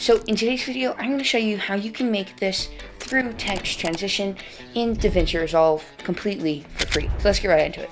So in today's video, I'm going to show you how you can make this through text transition in DaVinci Resolve completely for free. So let's get right into it.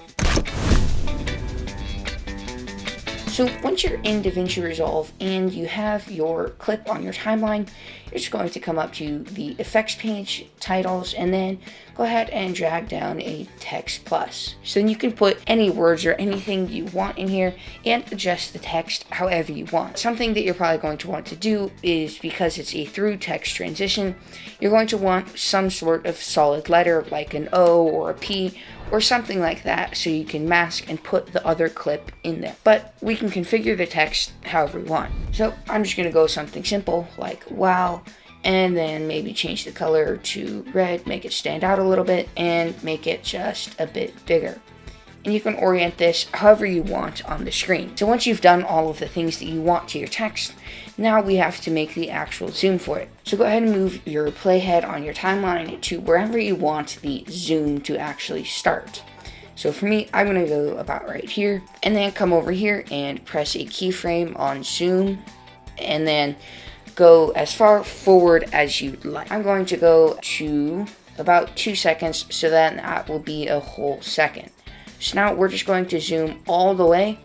So once you're in DaVinci Resolve and you have your clip on your timeline, you're just going to come up to the effects page, titles, and then go ahead and drag down a text plus. So then you can put any words or anything you want in here and adjust the text however you want. Something that you're probably going to want to do is, because it's a through text transition, you're going to want some sort of solid letter like an O or a P or something like that, so you can mask and put the other clip in there. But we can configure the text however we want. So I'm just gonna go something simple like wow, and then maybe change the color to red, make it stand out a little bit, and make it just a bit bigger. And you can orient this however you want on the screen. So once you've done all of the things that you want to your text, now we have to make the actual zoom for it. So go ahead and move your playhead on your timeline to wherever you want the zoom to actually start. So for me, I'm gonna go about right here, and then come over here and press a keyframe on zoom, and then go as far forward as you'd like. I'm going to go to about 2 seconds, so then that will be a whole second. So now we're just going to zoom all the way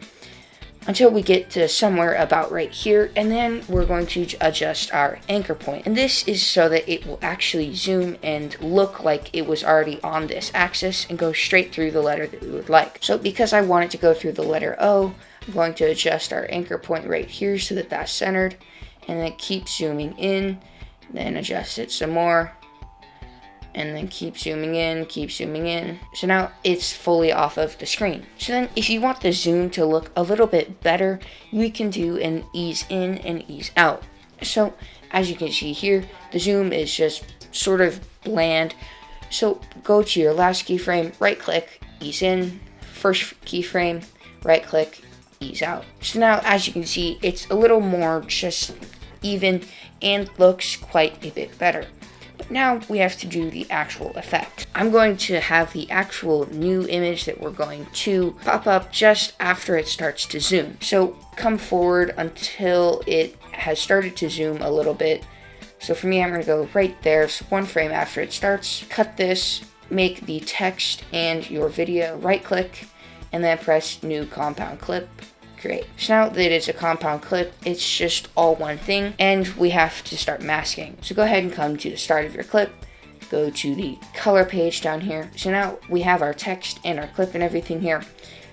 until we get to somewhere about right here, and then we're going to adjust our anchor point. And this is so that it will actually zoom and look like it was already on this axis and go straight through the letter that we would like. So because I want it to go through the letter O, I'm going to adjust our anchor point right here so that that's centered, and then keep zooming in, then adjust it some more, and then keep zooming in, keep zooming in. So now it's fully off of the screen. So then if you want the zoom to look a little bit better, we can do an ease in and ease out. So as you can see here, the zoom is just sort of bland. So go to your last keyframe, right click, ease in, first keyframe, right click, ease out. So now as you can see, it's a little more just even and looks quite a bit better. But now we have to do the actual effect. I'm going to have the actual new image that we're going to pop up just after it starts to zoom. So come forward until it has started to zoom a little bit. So for me, I'm going to go right there, so 1 frame after it starts. Cut this, make the text and your video, right click, and then press new compound clip. Great. So now that it's a compound clip, it's just all one thing, and we have to start masking. So go ahead and come to the start of your clip, go to the color page down here. So now we have our text and our clip and everything here.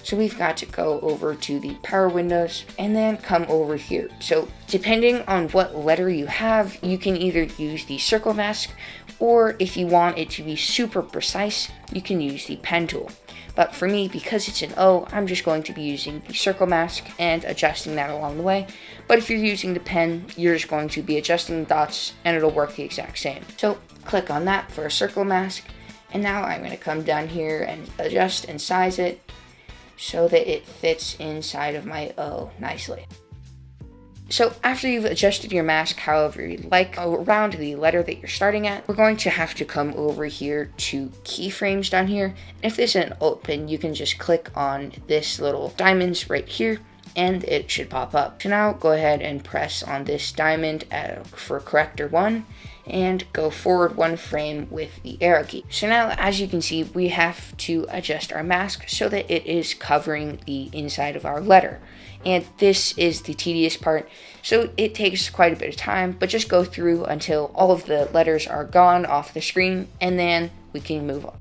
So we've got to go over to the power windows and then come over here. So depending on what letter you have, you can either use the circle mask, or if you want it to be super precise, you can use the pen tool. But for me, because it's an O, I'm just going to be using the circle mask and adjusting that along the way. But if you're using the pen, you're just going to be adjusting the dots and it'll work the exact same. So click on that for a circle mask. And now I'm going to come down here and adjust and size it so that it fits inside of my O nicely. So after you've adjusted your mask however you like around the letter that you're starting at, we're going to have to come over here to keyframes down here. And if this isn't open, you can just click on this little diamonds right here and it should pop up. So now go ahead and press on this diamond for corrector 1 and go forward 1 frame with the arrow key. So now as you can see, we have to adjust our mask so that it is covering the inside of our letter. And this is the tedious part, so it takes quite a bit of time, but just go through until all of the letters are gone off the screen, and then we can move on.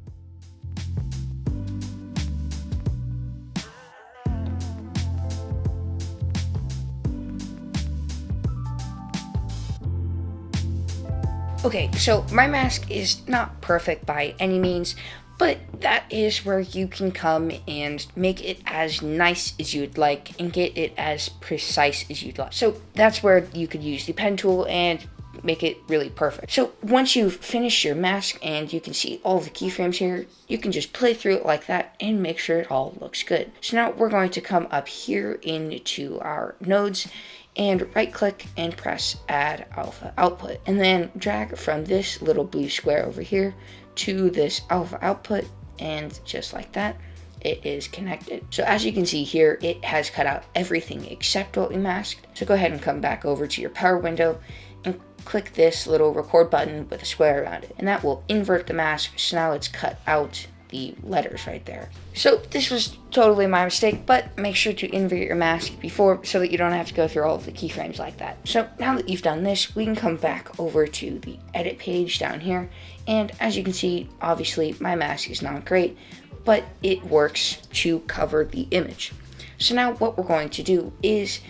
Okay, so my mask is not perfect by any means, but that is where you can come and make it as nice as you'd like and get it as precise as you'd like. So that's where you could use the pen tool and make it really perfect. So once you've finished your mask and you can see all the keyframes here, you can just play through it like that and make sure it all looks good. So now we're going to come up here into our nodes and right click and press add alpha output, and then drag from this little blue square over here to this alpha output, and just like that it is connected. So as you can see here, it has cut out everything except what we masked. So go ahead and come back over to your power window and click this little record button with a square around it, and that will invert the mask, so now it's cut out the letters right there. So this was totally my mistake, but make sure to invert your mask before so that you don't have to go through all of the keyframes like that. So now that you've done this, we can come back over to the edit page down here, and as you can see, obviously my mask is not great, but it works to cover the image. So now what we're going to do is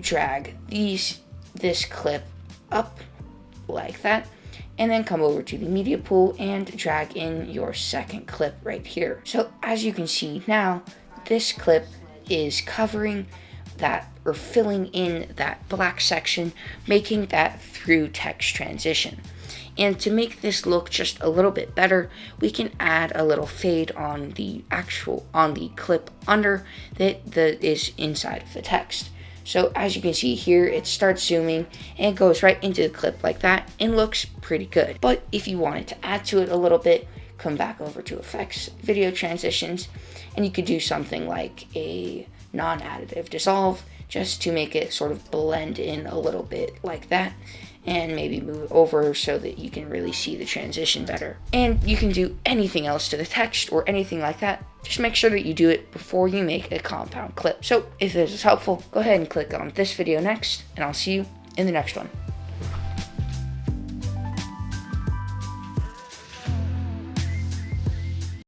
drag this clip up like that, and then come over to the media pool and drag in your second clip right here. So as you can see now, this clip is covering that, or filling in that black section, making that through text transition. And to make this look just a little bit better, we can add a little fade on the clip under that is inside of the text. So as you can see here, it starts zooming and goes right into the clip like that and looks pretty good. But if you wanted to add to it a little bit, come back over to Effects, Video Transitions, and you could do something like a non-additive dissolve just to make it sort of blend in a little bit like that, and maybe move it over so that you can really see the transition better. And you can do anything else to the text or anything like that. Just make sure that you do it before you make a compound clip. So if this is helpful, go ahead and click on this video next, and I'll see you in the next one.